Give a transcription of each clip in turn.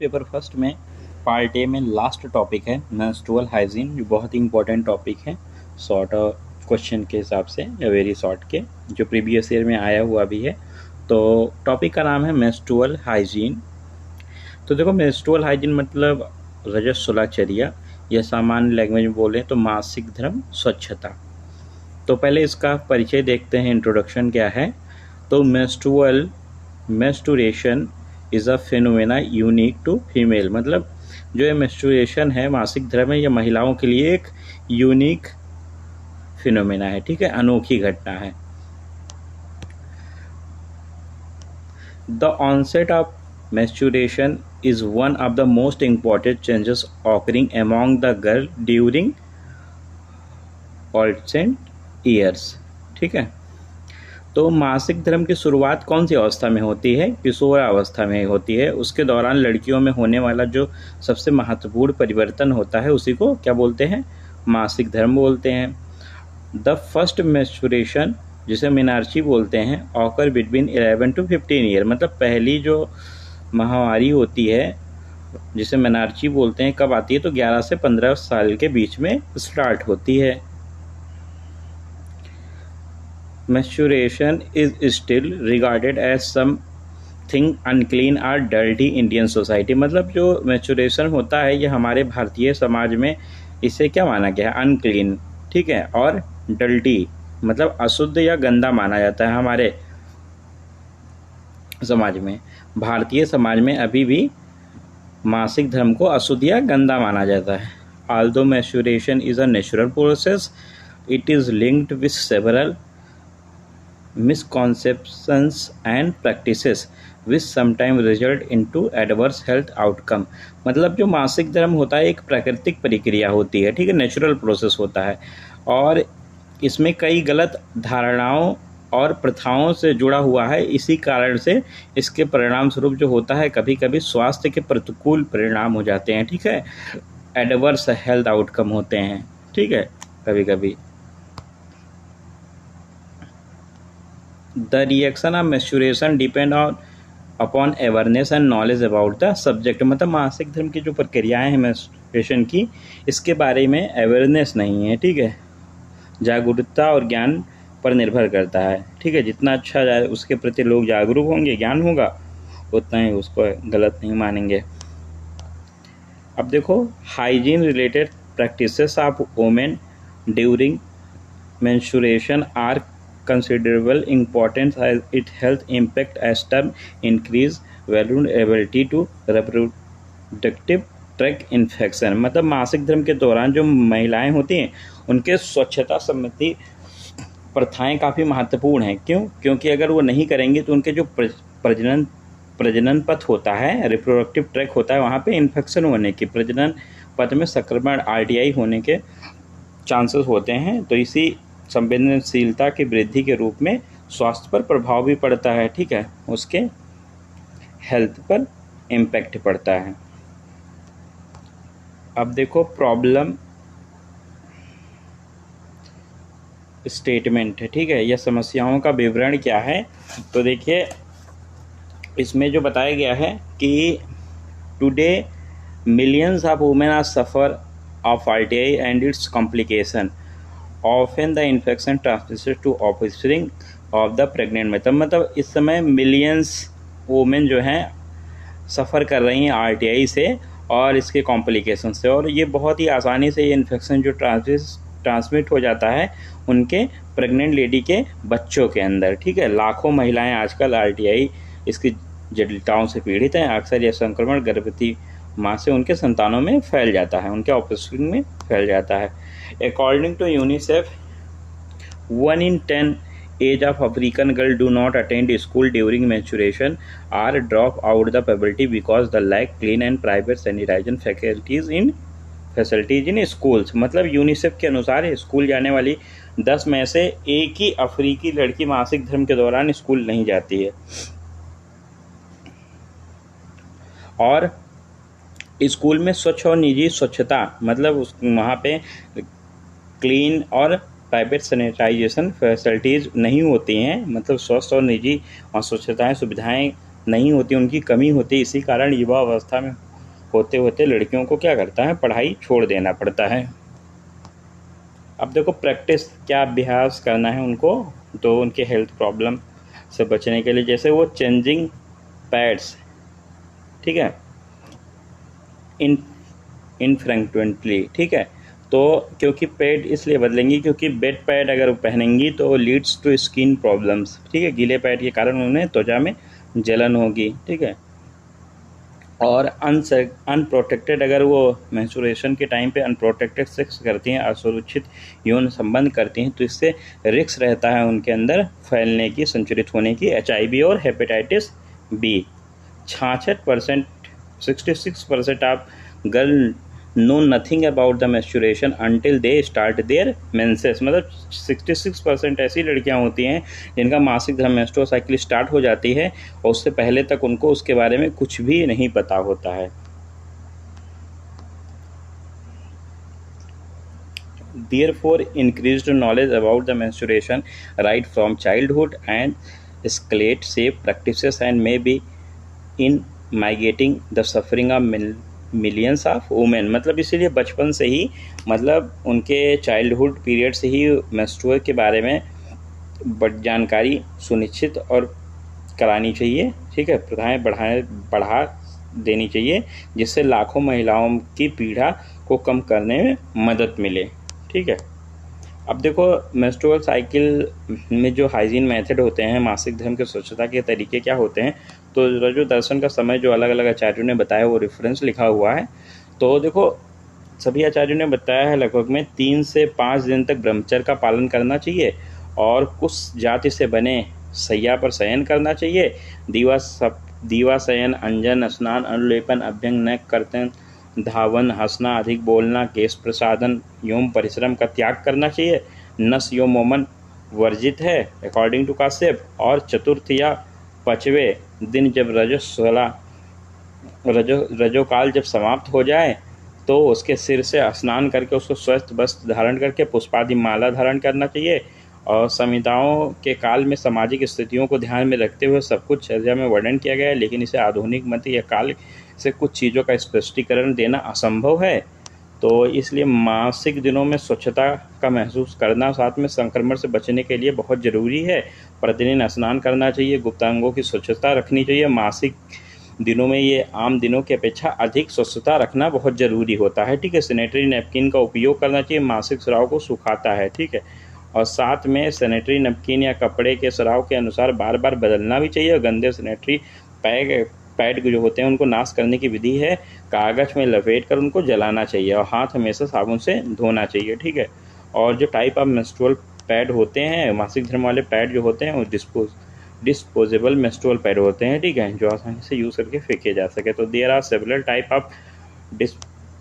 Paper first में part A में last topic है मेंस्ट्रुअल हाइजीन, जो बहुत ही इंपॉर्टेंट टॉपिक है शॉर्ट क्वेश्चन के हिसाब से या वेरी शॉर्ट के, जो प्रीवियस ईयर में आया हुआ भी है। तो टॉपिक का नाम है मेंस्ट्रुअल हाइजीन। तो देखो, मेंस्ट्रुअल हाइजीन मतलब रजस्वलाचर्या, या सामान्य लैंग्वेज में बोले तो मासिक धर्म स्वच्छता। तो पहले इसका परिचय देखते हैं, इंट्रोडक्शन क्या है। तो menstruation is a phenomena unique to female, मतलब जो ये मेंस्ट्रुएशन है, मासिक धर्म है, यह महिलाओं के लिए एक यूनिक फिनोमेना है, ठीक है, अनोखी घटना है। The onset of menstruation is one of the most important changes occurring among the girl during adolescent years, ठीक है। तो मासिक धर्म की शुरुआत कौन सी अवस्था में होती है? किशोरावस्था में होती है। उसके दौरान लड़कियों में होने वाला जो सबसे महत्वपूर्ण परिवर्तन होता है उसी को क्या बोलते हैं? मासिक धर्म बोलते हैं। द फर्स्ट मेंस्ट्रुएशन, जिसे मेनार्ची बोलते हैं, ऑकर बिटवीन 11 to 15 ईयर, मतलब पहली जो माहवारी होती है जिसे मेनार्ची बोलते हैं, कब आती है? तो 11 से 15 साल के बीच में स्टार्ट होती है। Menstruation is still regarded as something unclean or dirty Indian society, मतलब जो menstruation होता है ये हमारे भारतीय समाज में इसे क्या माना गया है? अनक्लीन, ठीक है, और डल्टी मतलब अशुद्ध या गंदा माना जाता है हमारे समाज में। भारतीय समाज में अभी भी मासिक धर्म को अशुद्ध या गंदा माना जाता है। Although menstruation is a natural process, it is linked with several misconceptions and practices which sometimes result into adverse health outcome, मतलब जो मासिक धर्म होता है एक प्राकृतिक प्रक्रिया होती है, ठीक है, नेचुरल प्रोसेस होता है, और इसमें कई गलत धारणाओं और प्रथाओं से जुड़ा हुआ है। इसी कारण से इसके परिणाम स्वरूप जो होता है, कभी कभी स्वास्थ्य के प्रतिकूल परिणाम हो जाते हैं, ठीक है, एडवर्स हेल्थ आउटकम होते हैं, ठीक है, कभी कभी। The reaction of menstruation depend on upon awareness and knowledge about the subject, मतलब मासिक धर्म की जो प्रक्रियाएं हैं मेंस्ट्रुएशन की, इसके बारे में अवेयरनेस नहीं है, ठीक है, जागरूकता और ज्ञान पर निर्भर करता है, ठीक है। जितना अच्छा उसके प्रति लोग जागरूक होंगे, ज्ञान होगा, उतना ही उसको गलत नहीं मानेंगे। अब देखो, hygiene related practices of women during menstruation are considerable importance as it health impact as term increase vulnerability to reproductive tract infection, मतलब मासिक धर्म के दौरान जो महिलाएं होती हैं उनके स्वच्छता संबंधी प्रथाएं काफ़ी महत्वपूर्ण हैं। क्यों? क्योंकि अगर वो नहीं करेंगे तो उनके जो प्रजनन पथ होता है, रिप्रोडक्टिव ट्रैक होता है, वहाँ पे इन्फेक्शन होने की, प्रजनन पथ में संक्रमण आरटीआई होने के चांसेस होते हैं। तो इसी संवेदनशीलता की वृद्धि के रूप में स्वास्थ्य पर प्रभाव भी पड़ता है, ठीक है, उसके हेल्थ पर इम्पैक्ट पड़ता है। अब देखो, प्रॉब्लम स्टेटमेंट है, ठीक है, यह समस्याओं का विवरण क्या है। तो देखिए, इसमें जो बताया गया है कि today millions of women are suffer of RTI and its complication, often the infection transmitted to offspring of the pregnant, मतलब इस समय मिलियंस वुमेन जो हैं सफ़र कर रही हैं आरटीआई से और इसके कॉम्प्लिकेशन से, और ये बहुत ही आसानी से ये इन्फेक्शन जो ट्रांसमिट हो जाता है उनके प्रेग्नेंट लेडी के बच्चों के अंदर, ठीक है। लाखों महिलाएं आजकल आरटीआई इसकी जटिलताओं से पीड़ित हैं। अक्सर यह संक्रमण गर्भवती माँ से उनके संतानों में फैल जाता है, उनके ऑफस्प्रिंग में फैल जाता है। According to UNICEF, 1 in 10 age of African girl do not attend school during menstruation or drop out the puberty because the lack clean and private sanitation facilities in schools, मतलब यूनिसेफ के अनुसार school जाने वाली 10 में से एक ही अफ्रीकी लड़की मासिक धर्म के दौरान स्कूल नहीं जाती है। और स्कूल में स्वच्छ और निजी स्वच्छता, मतलब वहाँ पे क्लीन और प्राइवेट सैनिटाइजेशन फैसिलिटीज़ नहीं होती हैं, मतलब स्वस्थ और निजी और स्वच्छताएँ सुविधाएं नहीं होती, उनकी कमी होती है। इसी कारण युवा अवस्था में होते होते लड़कियों को क्या करता है, पढ़ाई छोड़ देना पड़ता है। अब देखो प्रैक्टिस, क्या अभ्यास करना है उनको, तो उनके हेल्थ प्रॉब्लम से बचने के लिए जैसे वो चेंजिंग पैड्स, ठीक है, इन इनफ्रेक्वेंटली, ठीक है। तो क्योंकि पैड इसलिए बदलेंगी क्योंकि वेट पैड अगर वो पहनेंगी तो लीड्स टू स्किन प्रॉब्लम्स, ठीक है। गीले पैड के कारण उन्हें त्वचा में जलन होगी, ठीक है। और अनप्रोटेक्टेड, अगर वो मेंस्ट्रुएशन के टाइम पे अनप्रोटेक्टेड सेक्स करती हैं, असुरक्षित यौन संबंध करती हैं, तो इससे रिस्क रहता है उनके अंदर फैलने की, संचरित होने की HIV और hepatitis B। 66%, 66% of girl know nothing about the menstruation until they start their menses. मतलब 66% ऐसी लड़कियां होती हैं जिनका मासिक धर्म मेंस्ट्रुअल साइकिल स्टार्ट हो जाती है और उससे पहले तक उनको उसके बारे में कुछ भी नहीं पता होता है। Therefore, increased knowledge about the menstruation right from childhood and escalate safe practices and may be in mitigating the suffering of millions of women. मतलब इसीलिए बचपन से ही, मतलब उनके चाइल्डहुड पीरियड से ही मेंस्ट्रुअल के बारे में जानकारी सुनिश्चित और करानी चाहिए, ठीक है। प्रथाएं बढ़ा देनी चाहिए जिससे लाखों महिलाओं की पीड़ा को कम करने में मदद मिले, ठीक है। अब देखो मेंस्ट्रुअल साइकिल में जो हाइजीन मेथड होते हैं, मासिक धर्म के स्वच्छता के तरीके क्या होते हैं, तो रजो दर्शन का समय जो अलग अलग आचार्यों ने बताया वो रेफरेंस लिखा हुआ है। तो देखो सभी आचार्यों ने बताया है लगभग में 3 से 5 दिन तक ब्रह्मचर्य का पालन करना चाहिए और कुछ जाति से बने सैया पर शयन करना चाहिए। दीवा शयन, अंजन, स्नान, अनुलेपन, अभ्यंग, नख कर्तन, धावन, हंसना, अधिक बोलना, केश प्रसादन, यौन परिश्रम का त्याग करना चाहिए। नस योमोमन वर्जित है अकॉर्डिंग टू काश्यप। और चतुर्थ या 5वें दिन जब रजोकाल जब समाप्त हो जाए तो उसके सिर से स्नान करके उसको स्वस्थ वस्त्र धारण करके पुष्पादि माला धारण करना चाहिए। और संहिताओं के काल में सामाजिक स्थितियों को ध्यान में रखते हुए सब कुछ चर्चा में वर्णन किया गया है, लेकिन इसे आधुनिक मत या काल से कुछ चीज़ों का स्पष्टीकरण देना असंभव है। तो इसलिए मासिक दिनों में स्वच्छता का महसूस करना, साथ में संक्रमण से बचने के लिए बहुत ज़रूरी है। प्रतिदिन स्नान करना चाहिए, गुप्तांगों की स्वच्छता रखनी चाहिए। मासिक दिनों में ये आम दिनों की अपेक्षा अधिक स्वच्छता रखना बहुत ज़रूरी होता है, ठीक है। सैनिटरी नैपकिन का उपयोग करना चाहिए, मासिक स्राव को सुखाता है, ठीक है। और साथ में सैनिटरी नैपकिन या कपड़े के स्राव के अनुसार बार बार बदलना भी चाहिए। और गंदे सैनिटरी पैड जो होते हैं उनको नाश करने की विधि है कागज में लपेट कर उनको जलाना चाहिए और हाथ हमेशा साबुन से धोना चाहिए, ठीक है। और जो टाइप ऑफ मेंस्ट्रुअल पैड होते हैं, मासिक धर्म वाले पैड जो होते हैं वो डिस्पोजेबल मेंस्ट्रुअल पैड होते हैं, ठीक है, जो आसानी से यूज़ करके फेंके जा सके। तो there are several type of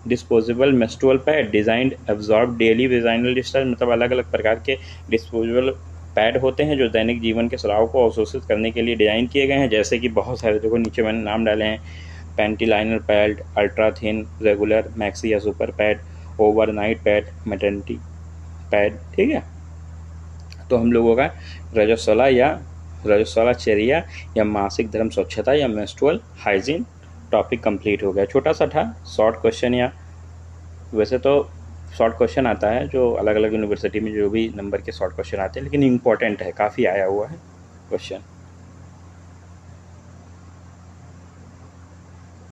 disposable menstrual pad designed absorb daily vaginal discharge. मतलब अलग अलग प्रकार के डिस्पोजेबल पैड होते हैं जो दैनिक जीवन के स्राव को अवशोषित करने के लिए डिज़ाइन किए गए हैं, जैसे कि बहुत सारे, देखो नीचे मैंने नाम डाले हैं, panty liner pad, ultra thin, regular, maxi या super pad, overnight pad, maternity pad, ठीक है। तो हम लोगों का रजस्वलाचर्या या मासिक धर्म स्वच्छता या मेंस्ट्रुअल हाइजीन टॉपिक कंप्लीट हो गया। छोटा सा था शॉर्ट क्वेश्चन, या वैसे तो शॉर्ट क्वेश्चन आता है जो अलग अलग यूनिवर्सिटी में जो भी नंबर के शॉर्ट क्वेश्चन आते हैं, लेकिन इम्पॉर्टेंट है, काफ़ी आया हुआ है क्वेश्चन।